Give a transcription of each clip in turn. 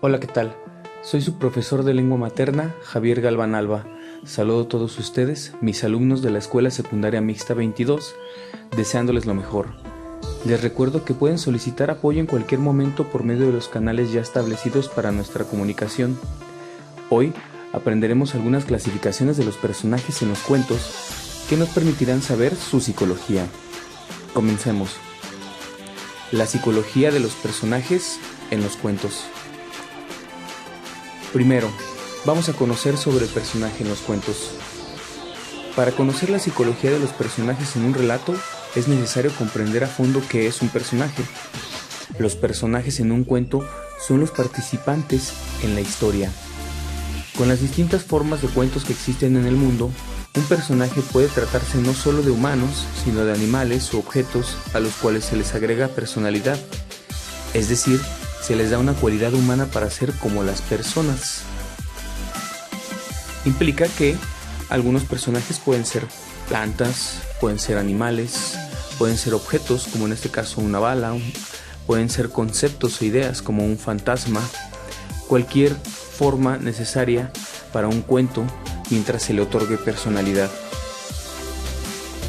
Hola, ¿qué tal? Soy su profesor de lengua materna, Javier Galván Alba. Saludo a todos ustedes, mis alumnos de la Escuela Secundaria Mixta 22, deseándoles lo mejor. Les recuerdo que pueden solicitar apoyo en cualquier momento por medio de los canales ya establecidos para nuestra comunicación. Hoy aprenderemos algunas clasificaciones de los personajes en los cuentos que nos permitirán saber su psicología. Comencemos. La psicología de los personajes en los cuentos. Primero, vamos a conocer sobre el personaje en los cuentos. Para conocer la psicología de los personajes en un relato, es necesario comprender a fondo qué es un personaje. Los personajes en un cuento son los participantes en la historia. Con las distintas formas de cuentos que existen en el mundo, un personaje puede tratarse no solo de humanos, sino de animales o objetos a los cuales se les agrega personalidad, es decir, se les da una cualidad humana para ser como las personas. Implica que algunos personajes pueden ser plantas, pueden ser animales, pueden ser objetos, como en este caso una bala, pueden ser conceptos o ideas como un fantasma, cualquier forma necesaria para un cuento mientras se le otorgue personalidad.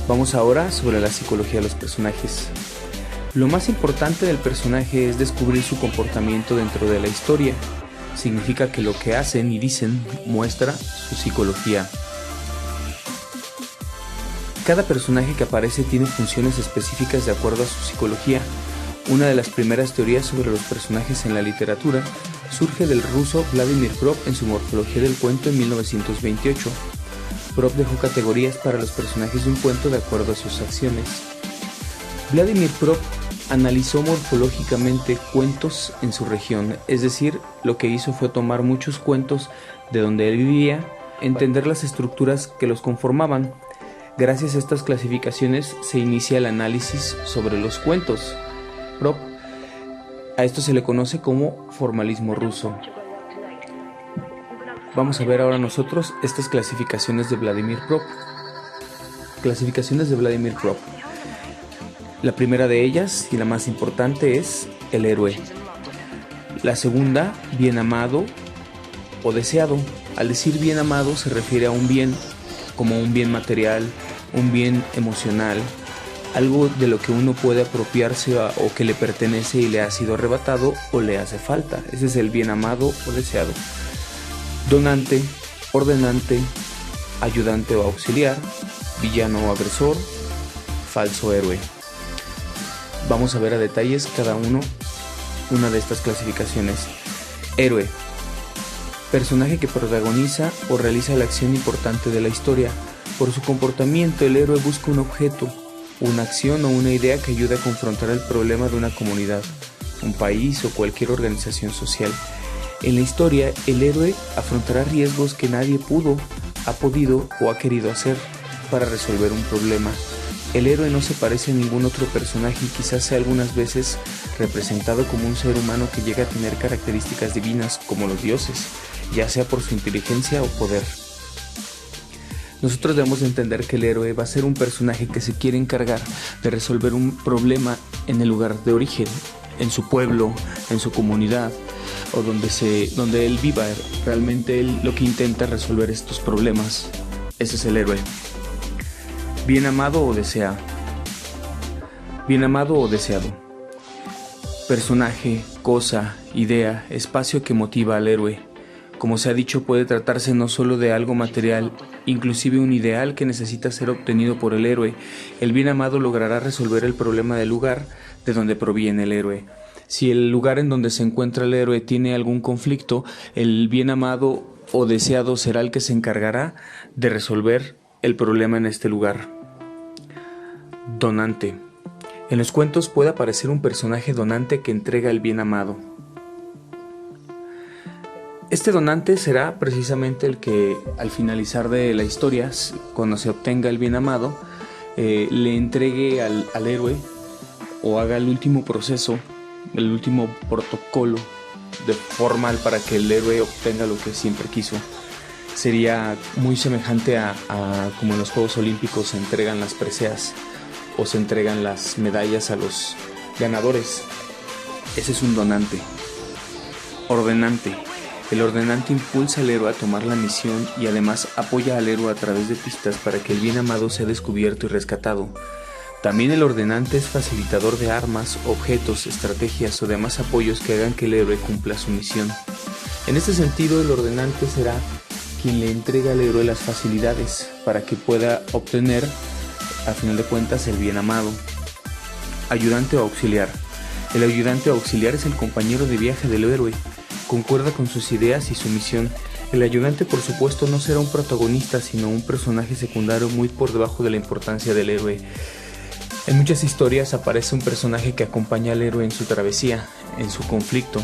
Vamos ahora sobre la psicología de los personajes. Lo más importante del personaje es descubrir su comportamiento dentro de la historia. Significa que lo que hacen y dicen muestra su psicología. Cada personaje que aparece tiene funciones específicas de acuerdo a su psicología. Una de las primeras teorías sobre los personajes en la literatura surge del ruso Vladimir Brod en su Morfología del cuento en 1928. Brod dejó categorías para los personajes de un cuento de acuerdo a sus acciones. Vladimir Brod analizó morfológicamente cuentos en su región, es decir, lo que hizo fue tomar muchos cuentos de donde él vivía, entender las estructuras que los conformaban. Gracias a estas clasificaciones se inicia el análisis sobre los cuentos. A esto se le conoce como formalismo ruso. Vamos a ver ahora nosotros estas clasificaciones de Vladimir Brod. Clasificaciones de Vladimir Brod. La primera de ellas, y la más importante, es el héroe. La segunda, bien amado o deseado. Al decir bien amado se refiere a un bien, como un bien material, un bien emocional, algo de lo que uno puede apropiarse o que le pertenece y le ha sido arrebatado o le hace falta. Ese es el bien amado o deseado. Donante, ordenante, ayudante o auxiliar, villano o agresor, falso héroe. Vamos a ver a detalles una de estas clasificaciones. Héroe. Personaje que protagoniza o realiza la acción importante de la historia. Por su comportamiento, el héroe busca un objeto, una acción o una idea que ayude a confrontar el problema de una comunidad, un país o cualquier organización social. En la historia, el héroe afrontará riesgos que nadie ha podido o ha querido hacer para resolver un problema. El héroe no se parece a ningún otro personaje y quizás sea algunas veces representado como un ser humano que llega a tener características divinas como los dioses, ya sea por su inteligencia o poder. Nosotros debemos entender que el héroe va a ser un personaje que se quiere encargar de resolver un problema en el lugar de origen, en su pueblo, en su comunidad o donde él viva. Realmente él lo que intenta es resolver estos problemas. Ese es el héroe. Bien amado o deseado. Bien amado o deseado. Personaje, cosa, idea, espacio que motiva al héroe. Como se ha dicho, puede tratarse no solo de algo material, inclusive un ideal que necesita ser obtenido por el héroe. El bien amado logrará resolver el problema del lugar de donde proviene el héroe. Si el lugar en donde se encuentra el héroe tiene algún conflicto, el bien amado o deseado será el que se encargará de resolver el problema en este lugar. Donante. En los cuentos puede aparecer un personaje donante que entrega el bien amado. Este donante será precisamente el que al finalizar de la historia, cuando se obtenga el bien amado, le entregue al héroe o haga el último proceso, el último protocolo formal para que el héroe obtenga lo que siempre quiso. Sería muy semejante a como en los Juegos Olímpicos se entregan las preseas o se entregan las medallas a los ganadores. Ese es un donante. Ordenante. El ordenante impulsa al héroe a tomar la misión y además apoya al héroe a través de pistas para que el bien amado sea descubierto y rescatado. También el ordenante es facilitador de armas, objetos, estrategias o demás apoyos que hagan que el héroe cumpla su misión. En este sentido, el ordenante será quien le entrega al héroe las facilidades para que pueda obtener, a final de cuentas, el bien amado. Ayudante o auxiliar. El ayudante o auxiliar es el compañero de viaje del héroe. Concuerda con sus ideas y su misión. El ayudante, por supuesto, no será un protagonista, sino un personaje secundario muy por debajo de la importancia del héroe. En muchas historias aparece un personaje que acompaña al héroe en su travesía, en su conflicto.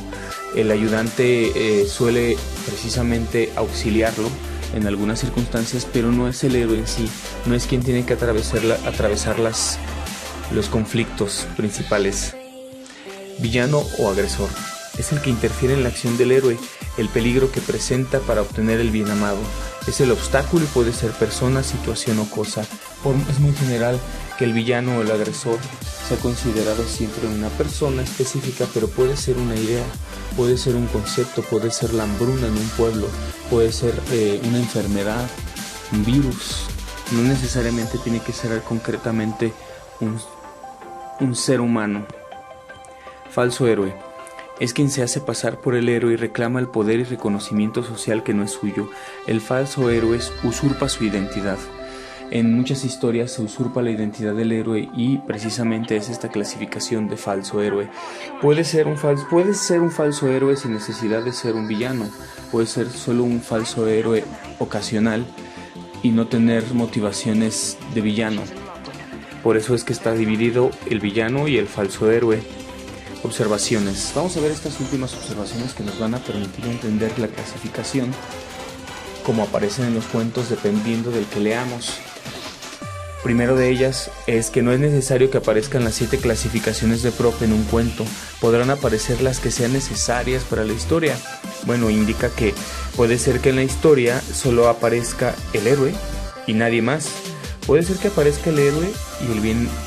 El ayudante suele precisamente auxiliarlo en algunas circunstancias, pero no es el héroe en sí, no es quien tiene que atravesar los conflictos principales. Villano o agresor. Es el que interfiere en la acción del héroe, el peligro que presenta para obtener el bien amado. Es el obstáculo y puede ser persona, situación o cosa. Es muy general que el villano o el agresor sea considerado siempre una persona específica, pero puede ser una idea, puede ser un concepto, puede ser la hambruna en un pueblo, puede ser una enfermedad, un virus. No necesariamente tiene que ser concretamente un ser humano. Falso héroe. Es quien se hace pasar por el héroe y reclama el poder y reconocimiento social que no es suyo. El falso héroe usurpa su identidad. En muchas historias se usurpa la identidad del héroe y precisamente es esta clasificación de falso héroe. Puede ser un falso héroe sin necesidad de ser un villano. Puede ser solo un falso héroe ocasional y no tener motivaciones de villano. Por eso es que está dividido el villano y el falso héroe. Observaciones. Vamos a ver estas últimas observaciones que nos van a permitir entender la clasificación como aparecen en los cuentos dependiendo del que leamos. Primero de ellas es que no es necesario que aparezcan las 7 clasificaciones de Propp en un cuento. Podrán aparecer las que sean necesarias para la historia. Bueno, indica que puede ser que en la historia solo aparezca el héroe y nadie más. Puede ser que aparezca el héroe y el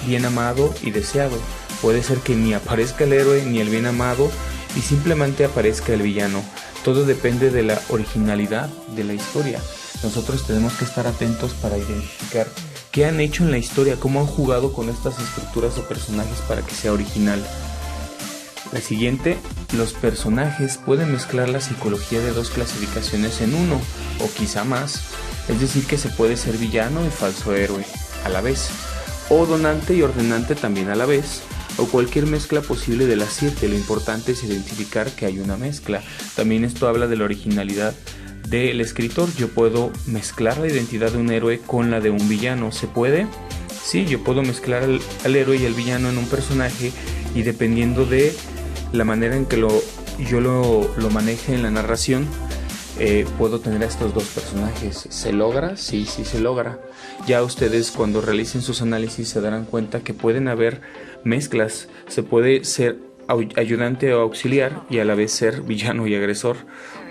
bien amado y deseado. Puede ser que ni aparezca el héroe ni el bien amado y simplemente aparezca el villano. Todo depende de la originalidad de la historia. Nosotros tenemos que estar atentos para identificar qué han hecho en la historia, cómo han jugado con estas estructuras o personajes para que sea original. La siguiente, los personajes pueden mezclar la psicología de 2 clasificaciones en uno o quizá más. Es decir, que se puede ser villano y falso héroe a la vez, o donante y ordenante también a la vez, o cualquier mezcla posible de las 7. Lo importante es identificar que hay una mezcla. También esto habla de la originalidad del escritor. Yo puedo mezclar la identidad de un héroe con la de un villano. ¿Se puede? Sí, yo puedo mezclar al héroe y al villano en un personaje y dependiendo de la manera en que yo lo maneje en la narración, puedo tener a estos 2 personajes. ¿Se logra? Sí, sí se logra. Ya ustedes cuando realicen sus análisis se darán cuenta que pueden haber mezclas. Se puede ser ayudante o auxiliar y a la vez ser villano y agresor,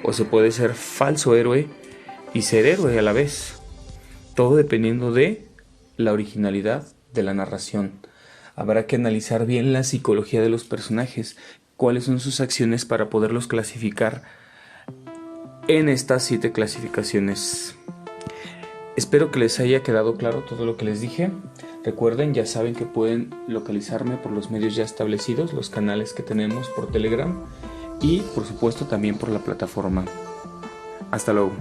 o se puede ser falso héroe y ser héroe a la vez. Todo dependiendo de la originalidad de la narración. Habrá que analizar bien la psicología de los personajes, cuáles son sus acciones para poderlos clasificar en estas 7 clasificaciones. Espero que les haya quedado claro todo lo que les dije. Recuerden, ya saben que pueden localizarme por los medios ya establecidos, los canales que tenemos por Telegram y por supuesto también por la plataforma. Hasta luego.